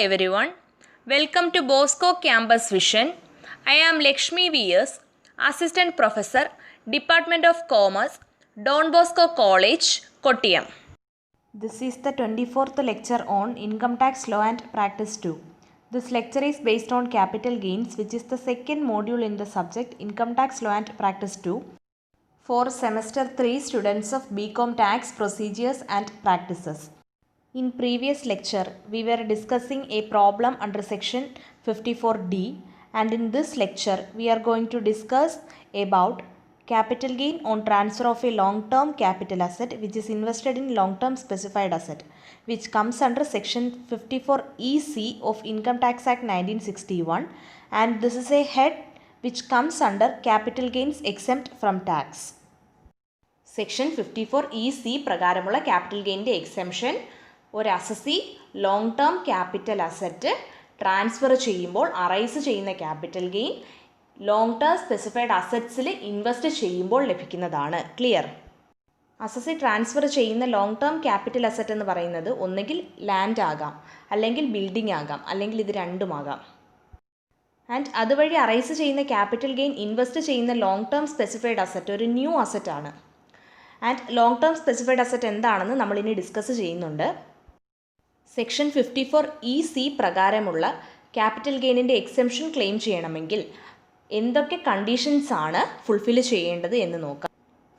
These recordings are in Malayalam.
everyone. Welcome to Bosco Campus Vision. I am Lakshmi V.S., Assistant Professor, Department of Commerce, Don Bosco College, Kottayam. This is the 24th lecture on Income Tax Law and Practice 2. This lecture is based on capital gains, which is the second module in the subject Income Tax Law and Practice 2 for semester 3 students of BCom Tax Procedures and Practices. In previous lecture, we were discussing a problem under section 54D, and in this lecture, we are going to discuss about capital gain on transfer of a long-term capital asset which is invested in long-term specified asset, which comes under section 54EC of Income Tax Act 1961, and this is a head which comes under capital gains exempt from tax. Section 54EC പ്രകാരമുള്ള capital gain exemption ഒരു assessee long term capital asset transfer ചെയ്യുമ്പോൾ അറൈസ് ചെയ്യുന്ന capital gain long term specified അസറ്റ്സിൽ ഇൻവെസ്റ്റ് ചെയ്യുമ്പോൾ ലഭിക്കുന്നതാണ്. ക്ലിയർ? അസസി ട്രാൻസ്ഫർ ചെയ്യുന്ന ലോങ് ടേം ക്യാപിറ്റൽ അസറ്റ് എന്ന് പറയുന്നത് ഒന്നുകിൽ ലാൻഡ് ആകാം, അല്ലെങ്കിൽ ബിൽഡിംഗ് ആകാം, അല്ലെങ്കിൽ ഇത് രണ്ടുമാകാം. ആൻഡ് അതുവഴി അറൈസ് ചെയ്യുന്ന ക്യാപിറ്റൽ ഗെയിൻ ഇൻവെസ്റ്റ് ചെയ്യുന്ന ലോങ് ടേം സ്പെസിഫൈഡ് അസറ്റ് ഒരു ന്യൂ അസറ്റ് ആണ്. And long term specified asset എന്താണെന്ന് നമ്മളിനി ഡിസ്കസ് ചെയ്യുന്നുണ്ട്. സെക്ഷൻ 54EC പ്രകാരമുള്ള ക്യാപിറ്റൽ ഗെയിനിൻ്റെ എക്സെംഷൻ ക്ലെയിം ചെയ്യണമെങ്കിൽ എന്തൊക്കെ കണ്ടീഷൻസ് ആണ് ഫുൾഫിൽ ചെയ്യേണ്ടത് എന്ന് നോക്കാം.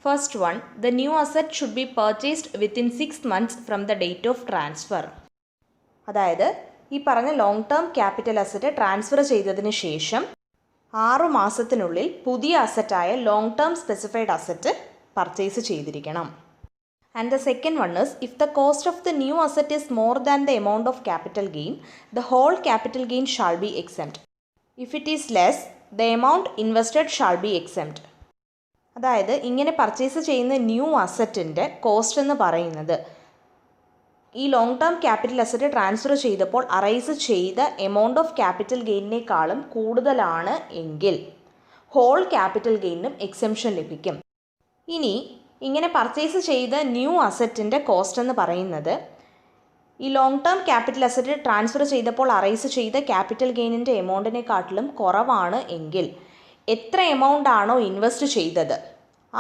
First one, the new asset should be purchased within 6 months from the date of transfer. അതായത് ഈ പറഞ്ഞ long term capital asset transfer ചെയ്തതിന് ശേഷം 6 മാസത്തിനുള്ളിൽ പുതിയ അസറ്റായ long term specified asset purchase ചെയ്തിരിക്കണം. And the second one is, if the cost of the new asset is more than the amount of capital gain, the whole capital gain shall be exempt. If it is less, the amount invested shall be exempt. അതായത് ഇങ്ങനെ പർച്ചേസ് ചെയ്യുന്ന ന്യൂ അസറ്റിൻ്റെ കോസ്റ്റ് എന്ന് പറയുന്നത് ഈ long term capital asset transfer ചെയ്തപ്പോൾ അറൈസ് ചെയ്ത എമൗണ്ട് ഓഫ് ക്യാപിറ്റൽ ഗെയിനിനേക്കാളും കൂടുതലാണ് എങ്കിൽ ഹോൾ ക്യാപിറ്റൽ ഗെയിനും എക്സെംഷൻ ലഭിക്കും. ഇനി ഇങ്ങനെ പർച്ചേസ് ചെയ്ത ന്യൂ അസറ്റിൻ്റെ കോസ്റ്റ് എന്ന് പറയുന്നത് ഈ long term capital asset transfer ചെയ്തപ്പോൾ അറൈസ് ചെയ്ത ക്യാപിറ്റൽ ഗെയിനിൻ്റെ എമൗണ്ടിനെക്കാട്ടിലും കുറവാണ് എങ്കിൽ എത്ര എമൗണ്ട് ആണോ ഇൻവെസ്റ്റ് ചെയ്തത്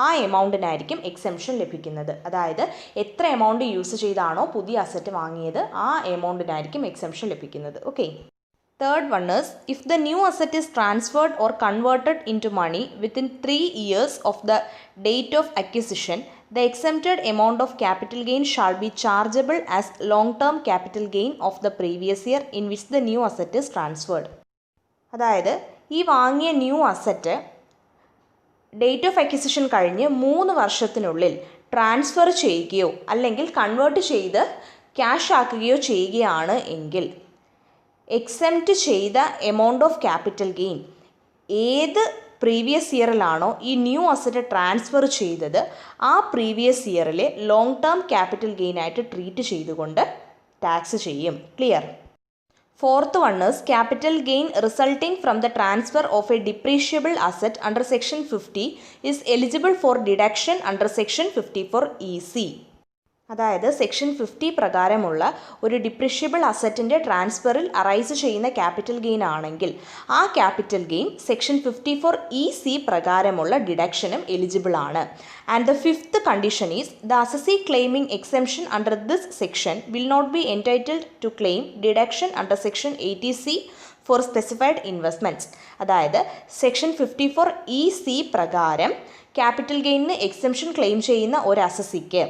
ആ എമൗണ്ടിനായിരിക്കും എക്സെംഷൻ ലഭിക്കുന്നത്. അതായത് എത്ര എമൗണ്ട് യൂസ് ചെയ്താണോ പുതിയ അസറ്റ് വാങ്ങിയത് ആ എമൗണ്ടിനായിരിക്കും എക്സെംഷൻ ലഭിക്കുന്നത്. Okay. Third one is, if the new asset is transferred or converted into money within 3 years of the date of acquisition, the exempted amount of capital gain shall be chargeable as long-term capital gain of the previous year in which the new asset is transferred. അതായത് ഈ വാങ്ങിയ new asset date of acquisition കഴിഞ്ഞ് 3 വർഷത്തിനുള്ളിൽ ട്രാൻസ്ഫർ ചെയ്യുകയോ അല്ലെങ്കിൽ കൺവേർട്ട് ചെയ്ത് ക്യാഷ് ആക്കുകയോ ചെയ്യുകയാണ് എങ്കിൽ എക്സെംപ്റ്റ് ചെയ്ത എമൗണ്ട് ഓഫ് ക്യാപിറ്റൽ ഗെയിൻ ഏത് പ്രീവിയസ് ഇയറിലാണോ ഈ ന്യൂ അസറ്റ് ട്രാൻസ്ഫർ ചെയ്തത് ആ പ്രീവിയസ് ഇയറിലെ ലോങ് ടേം ക്യാപിറ്റൽ ഗെയിനായിട്ട് ട്രീറ്റ് ചെയ്തുകൊണ്ട് ടാക്സ് ചെയ്യും. Clear? Fourth one is, capital gain resulting from the transfer of a depreciable asset under section 50 is eligible for deduction under section 54EC. അതായത് സെക്ഷൻ 50 പ്രകാരമുള്ള ഒരു ഡിപ്രിഷ്യബിൾ അസറ്റിൻ്റെ ട്രാൻസ്ഫറിൽ അറൈസ് ചെയ്യുന്ന ക്യാപിറ്റൽ ഗെയിൻ ആണെങ്കിൽ ആ ക്യാപിറ്റൽ ഗെയിൻ സെക്ഷൻ 54EC പ്രകാരമുള്ള ഡിഡക്ഷനും എലിജിബിൾ ആണ്. And the fifth condition is, the assessee claiming exemption under this section will not be entitled to claim deduction under section 80C for specified investments. അതായത് സെക്ഷൻ 54EC പ്രകാരം ക്യാപിറ്റൽ ഗെയിനിന് എക്സെംഷൻ ക്ലെയിം ചെയ്യുന്ന ഒരു അസസിക്ക്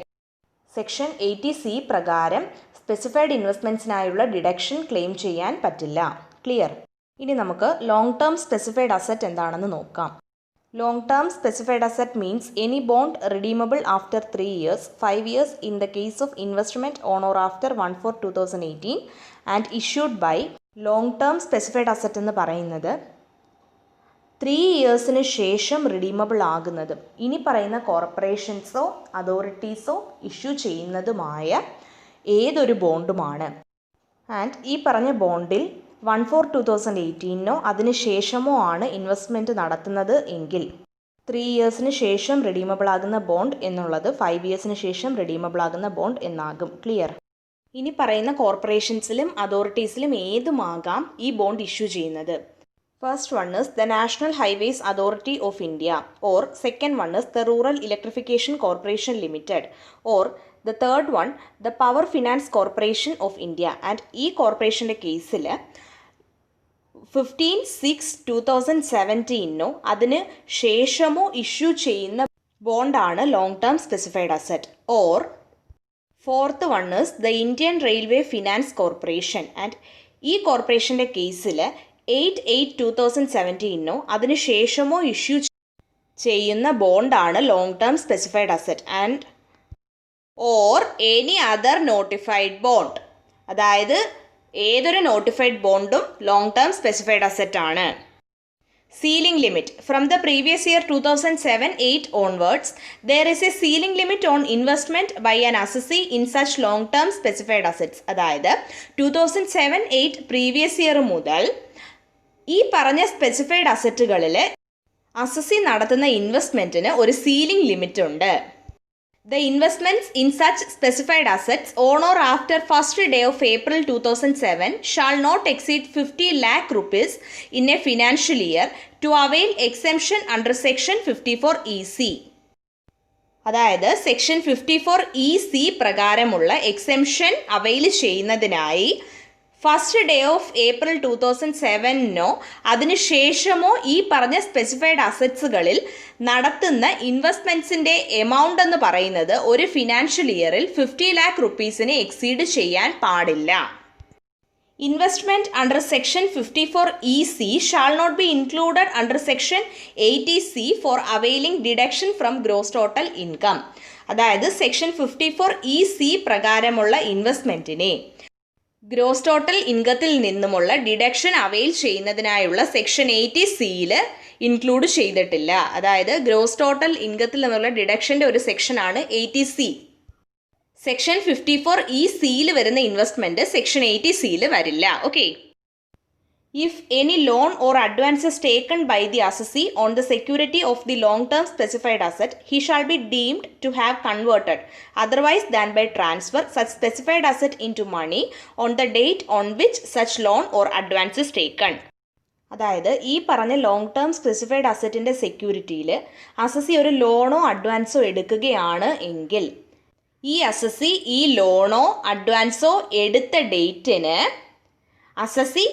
സെക്ഷൻ 80C പ്രകാരം സ്പെസിഫൈഡ് ഇൻവെസ്റ്റ്മെൻറ്റ്സിനായുള്ള ഡിഡക്ഷൻ ക്ലെയിം ചെയ്യാൻ പറ്റില്ല. ക്ലിയർ? ഇനി നമുക്ക് ലോങ് ടേം സ്പെസിഫൈഡ് അസറ്റ് എന്താണെന്ന് നോക്കാം. Long term specified asset means any bond redeemable after 3 years, 5 years in the case of investment on or after 1/4/2018 and issued by. Long term specified asset എന്ന് പറയുന്നത് 3 yearsന് ശേഷം റിഡീമബിൾ ആകുന്നതും ഇനി പറയുന്ന കോർപ്പറേഷൻസോ അതോറിറ്റീസോ ഇഷ്യൂ ചെയ്യുന്നതുമായ ഏതൊരു ബോണ്ടുമാണ്. ആൻഡ് ഈ പറഞ്ഞ ബോണ്ടിൽ 1/4/2018 അതിന് ശേഷമോ ആണ് ഇൻവെസ്റ്റ്മെൻറ്റ് നടത്തുന്നത് എങ്കിൽ 3 yearsന് ശേഷം റിഡീമബിൾ ആകുന്ന ബോണ്ട് എന്നുള്ളത് 5 yearsന് ശേഷം റിഡീമബിൾ ആകുന്ന ബോണ്ട് എന്നാകും. ക്ലിയർ? ഇനി പറയുന്ന കോർപ്പറേഷൻസിലും അതോറിറ്റീസിലും ഏതുമാകാം ഈ ബോണ്ട് ഇഷ്യൂ ചെയ്യുന്നത്. First one is the national highways authority of India, or second one is the rural electrification corporation limited, or the third one the power finance corporation of India. And ഈ കോർപ്പറേഷൻ്റെ കേസിൽ 15/6/2017 അതിന് ശേഷമോ ഇഷ്യൂ ചെയ്യുന്ന ബോണ്ടാണ് long term specified asset. Or fourth one is the Indian railway finance corporation. And ഈ കോർപ്പറേഷൻ്റെ കേസിൽ 8/8/2017 അതിന് ശേഷമോ ഇഷ്യൂ ചെയ്യുന്ന ബോണ്ടാണ് long term specified asset. And or any other notified bond, അതായത് ഏതൊരു നോട്ടിഫൈഡ് ബോണ്ടും ലോങ് ടേം സ്പെസിഫൈഡ് അസറ്റ് ആണ്. Ceiling limit. From the previous year 2007-8 onwards, there is a ceiling limit on investment by an assessee in such long-term specified assets. അതായത് 2007-8 പ്രീവിയസ് ഇയർ മുതൽ ഈ പറഞ്ഞ സ്പെസിഫൈഡ് അസറ്റുകളിൽ അസസി നടത്തുന്ന ഇൻവെസ്റ്റ്മെൻറ്റിന് ഒരു സീലിംഗ് ലിമിറ്റ് ഉണ്ട്. The investments in such specified assets on or after first day of April 2007 shall not exceed 50 lakh rupees in a financial year to avail exemption under section 54EC. അതായത് സെക്ഷൻ 54EC പ്രകാരമുള്ള എക്സെംഷൻ അവൈൽ ചെയ്യുന്നതിനായി ഫസ്റ്റ് ഡേ ഓഫ് ഏപ്രിൽ 2007 അതിനുശേഷമോ ഈ പറഞ്ഞ സ്പെസിഫൈഡ് അസറ്റ്സുകളിൽ നടത്തുന്ന ഇൻവെസ്റ്റ്മെൻറ്റ്സിൻ്റെ എമൗണ്ട് എന്ന് പറയുന്നത് ഒരു ഫിനാൻഷ്യൽ ഇയറിൽ 50 lakh rupeesനെ എക്സീഡ് ചെയ്യാൻ പാടില്ല. Investment under section 54EC shall not be included under section 80C for availing deduction from gross total income. അതായത് സെക്ഷൻ 54EC പ്രകാരമുള്ള ഇൻവെസ്റ്റ്മെൻറ്റിനെ ഗ്രോസ് ടോട്ടൽ ഇൻകത്തിൽ നിന്നുമുള്ള ഡിഡക്ഷൻ അവെയിൽ ചെയ്യുന്നതിനായുള്ള സെക്ഷൻ 80Cയിൽ ഇൻക്ലൂഡ് ചെയ്തിട്ടില്ല. അതായത് ഗ്രോസ് ടോട്ടൽ ഇൻകത്തിൽ നിന്നുള്ള ഡിഡക്ഷൻ്റെ ഒരു സെക്ഷനാണ് 80C. സെക്ഷൻ 54ECയിൽ വരുന്ന ഇൻവെസ്റ്റ്മെൻറ്റ് സെക്ഷൻ 80Cയിൽ വരില്ല. Okay. If any loan or advances taken by the assessee on the security of the long-term specified asset, he shall be deemed to have converted otherwise than by transfer such specified asset into money on the date on which such loan or advance is taken. അതായത് ഈ പറഞ്ഞ ലോങ് ടേം സ്പെസിഫൈഡ് അസറ്റിൻ്റെ സെക്യൂരിറ്റിയിൽ അസസി ഒരു ലോണോ അഡ്വാൻസോ എടുക്കുകയാണ് എങ്കിൽ ഈ അസസി ഈ ലോണോ അഡ്വാൻസോ എടുത്ത ഡേറ്റിന് അസസി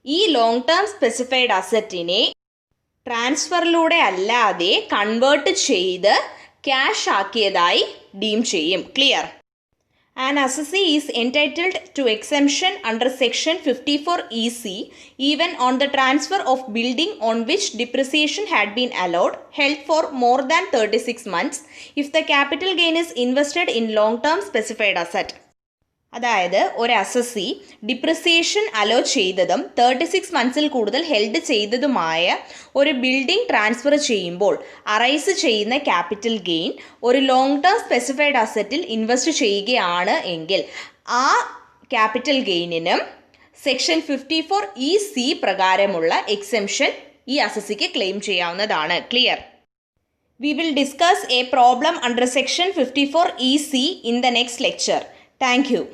ഈ ലോങ് ടേം സ്പെസിഫൈഡ് അസറ്റിനെ ട്രാൻസ്ഫറിലൂടെ അല്ലാതെ കൺവേർട്ട് ചെയ്ത് ക്യാഷ് ആക്കിയതായി ഡീം ചെയ്യും. Clear? An assessee is entitled to exemption under section 54EC even on the transfer of building on which depreciation had been allowed held for more than 36 months if the capital gain is invested in long term specified asset. അതായത് ഒരു അസസി ഡിപ്രിസിയേഷൻ അലോ ചെയ്തതും 36 മന്ത്സിൽ കൂടുതൽ ഹെൽഡ് ചെയ്തതുമായ ഒരു ബിൽഡിംഗ് ട്രാൻസ്ഫർ ചെയ്യുമ്പോൾ അറൈസ് ചെയ്യുന്ന ക്യാപിറ്റൽ ഗെയിൻ ഒരു ലോങ് ടേം സ്പെസിഫൈഡ് അസറ്റിൽ ഇൻവെസ്റ്റ് ചെയ്യുകയാണ് എങ്കിൽ ആ ക്യാപിറ്റൽ ഗെയിനിനും സെക്ഷൻ 54EC പ്രകാരമുള്ള എക്സെംഷൻ ഈ അസസിക്ക് ക്ലെയിം ചെയ്യാവുന്നതാണ്. Clear? We will discuss a problem under section 54EC in the next lecture. Thank you.